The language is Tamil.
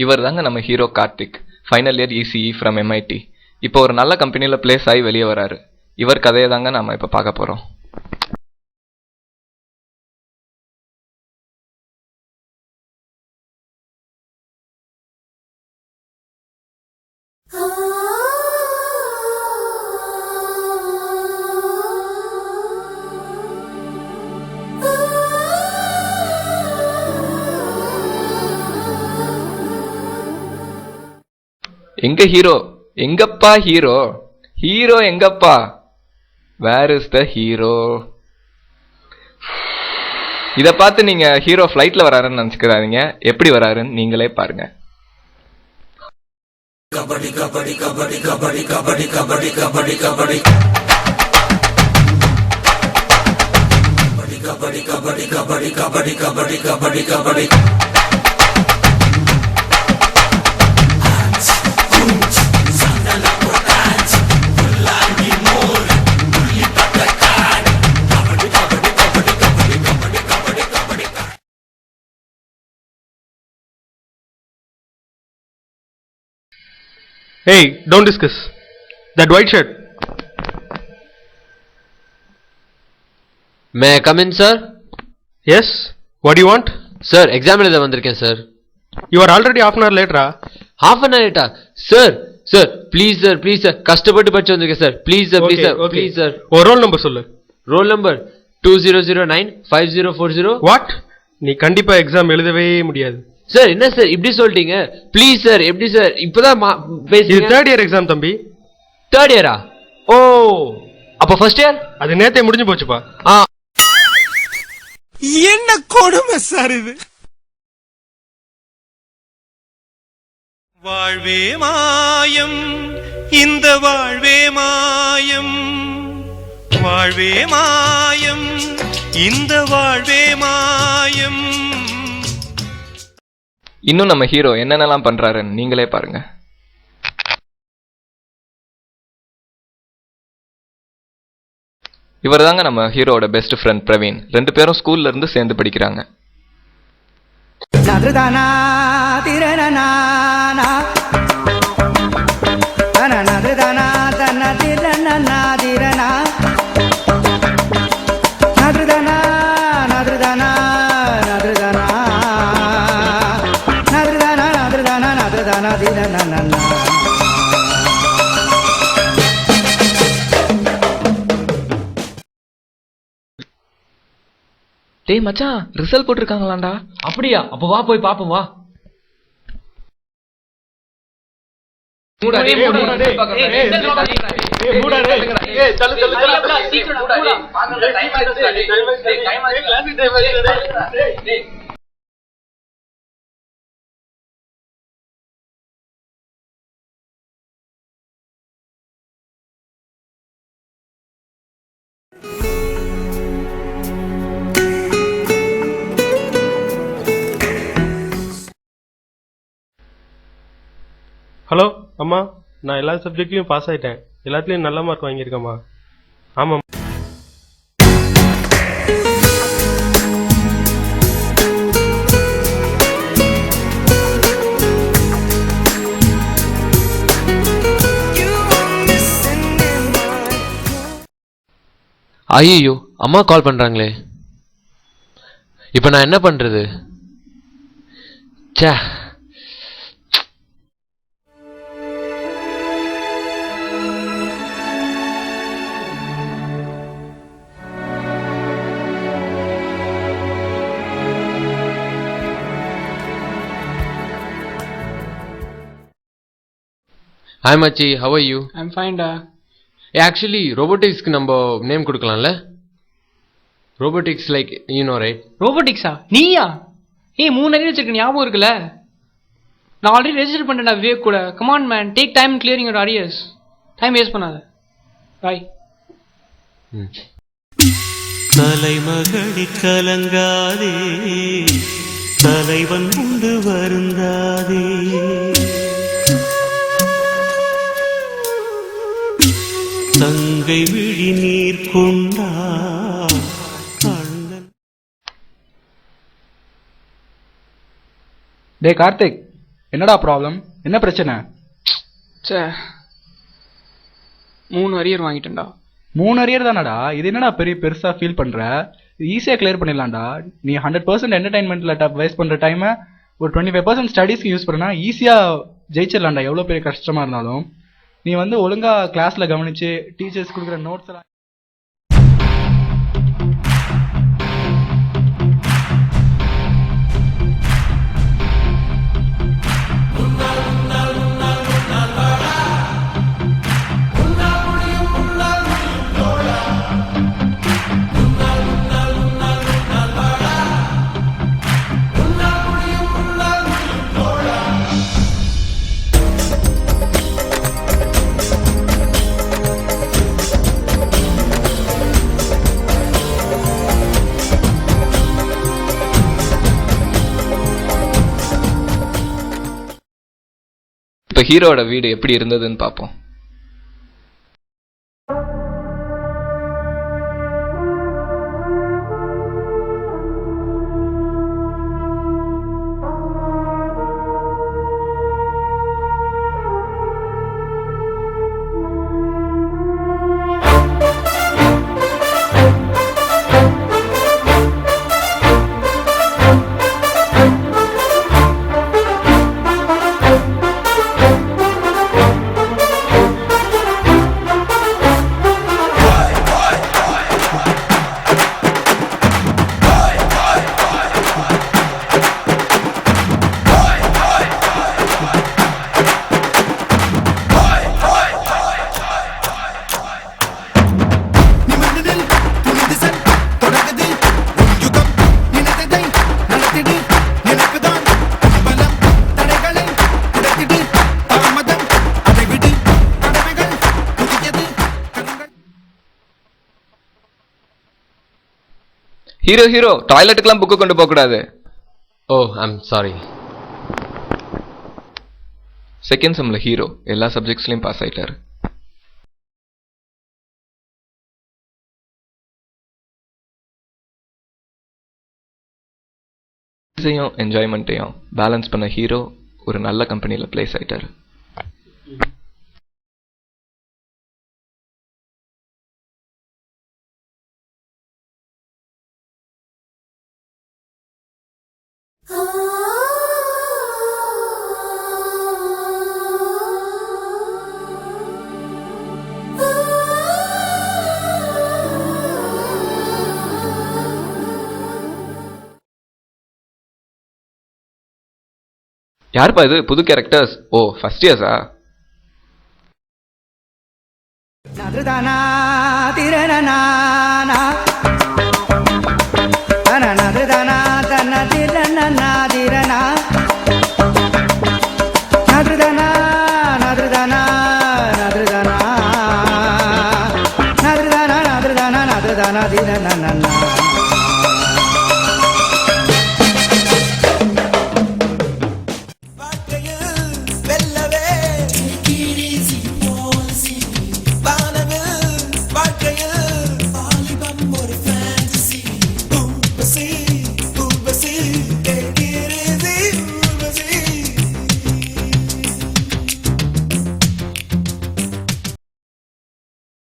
இவர் தாங்க நம்ம hero Karthik, final year ECE from MIT. இப்போ ஒரு நல்ல கம்பெனியில் பிளேஸ் ஆகி வெளியே வராரு. இவர் கதையை தாங்க நம்ம இப்போ பார்க்க போகிறோம். எங்க ஹீரோ? எங்கப்பா ஹீரோ? ஹீரோ எங்கப்பா? Where is the hero? இதை பார்த்து நீங்க ஹீரோ ஃபிளைட்ல வராருன்னு நினைச்சுக்கிறாதீங்க. எப்படி வராருன்னு நீங்களே பாருங்க. Kabaddi kabaddi kabaddi kabaddi kabaddi kabaddi kabaddi kabaddi kabaddi kabaddi kabaddi kabaddi kabaddi kabaddi kabaddi Hey, don't discuss. That white shirt. May I come in, sir? Yes. What do you want? Sir, exam எழுத வந்திருக்கேன் sir. You are already half an hour late, Half an hour later. Sir, please sir. கஷ்டப்பட்டு படிச்சு வந்திருக்கேன் sir. Please sir, please sir. ஒரு roll number சொல்லு. Roll number 20095040. What? நீ கண்டிப்பா எக்ஸாம் எழுதவே முடியாது. சார் என்ன சார் இப்படி சொல்லிட்டீங்க? ப்ளீஸ் சார், எப்படி சார் இப்பதான் இது தேர்ட் இயர் எக்ஸாம் தம்பி. தேர்ட் இயரா? ஓ, அப்ப ஃபர்ஸ்ட் இயர்? அது நேத்தே முடிஞ்சு போச்சுப்பா. என்ன கொடுமை சார் இது. வாழ்வே மாயம், இந்த வாழ்வே மாயம், வாழ்வே மாயம், இந்த வாழ்வே மாயம். இன்னும் நம்ம ஹீரோ என்னென்னலாம் பண்றாருன்னு நீங்களே பாருங்க. இவர் தாங்க நம்ம ஹீரோட பெஸ்ட் ஃப்ரெண்ட் பிரவீன். 2 பேரும் ஸ்கூல்ல இருந்து சேர்ந்து படிக்கிறாங்க. டேய் மச்சான், ரிசல்ட் போட்டிருக்காங்களாண்டா. அப்படியா? அப்ப வா போய் பாப்போம் வா. ஹலோ அம்மா, நான் எல்லா சப்ஜெக்ட்லயும் பாஸ் ஆயிட்டேன். எல்லாத்துலயும் நல்ல மார்க் வாங்கியிருக்கேம்மா. ஆமாம். ஐயோ, அம்மா கால் பண்றாங்களே. இப்ப நான் என்ன பண்றது? ச்சே. Hi Machi, how are you? I'm fine da. Actually, robotics க்கு நம்ம நேம் கொடுக்கலாம்ல? Robotics like you know right? Robotics-ஆ? நீயா? ஏய் 3 அரியர் வச்சிருக்க ஞாபகம் இருக்குல? நான் ஆல்ரெடி ரெஜிஸ்டர் பண்ணிட்டேன்டா விவேக் கூட. Come on man, take time in clearing your arrears. Time waste பண்ணாத. Bye. தலைமகளி கலங்காதே, தலைவன் உண்டு வருந்தாதே. தங்கை விழி நீர் கொண்டா. டே கார்த்திக், என்னடா ப்ராப்ளம்? என்ன பிரச்சனை? சே 3 அரியர் வாங்கிட்டேன்டா. 3 அரியர் தானடா, இது என்னடா பெருசா ஃபீல் பண்ற? ஈஸியா கிளியர் பண்ணிடலாம்டா. நீ 100% என்டர்டைன்மெண்ட்ல வேஸ்ட் பண்ற டைமை ஒரு 25% ஸ்டடீஸ்க்கு யூஸ் பண்ணா ஈஸியா ஜெயிச்சிடலாம்டா, எவ்வளோ பெரிய கஷ்டமா இருந்தாலும். நீ வந்து ஒழுங்கா கிளாஸ்ல கவனிச்சு டீச்சர்ஸ் கொடுக்குற நோட்ஸ் எல்லாம் இப்போ ஹீரோட வீடு எப்படி இருந்ததுன்னு பார்ப்போம். ஹீரோ டாய்லெட்டுக்கெல்லாம் புக்கு கொண்டு போகக்கூடாது. ஓ ஐம் சாரி. செகண்ட் செம்ல ஹீரோ எல்லா சப்ஜெக்ட்ஸ்லையும் பாஸ் ஆயிட்டாரு. என்ஜாய்மெண்ட்டையும் பேலன்ஸ் பண்ண ஹீரோ ஒரு நல்ல கம்பெனியில் பிளேஸ் ஆயிட்டாரு. யாருப்பா இது புது கேரக்டர்ஸ்? ஓ ஃபர்ஸ்ட் இயர்ஸா? திரணனா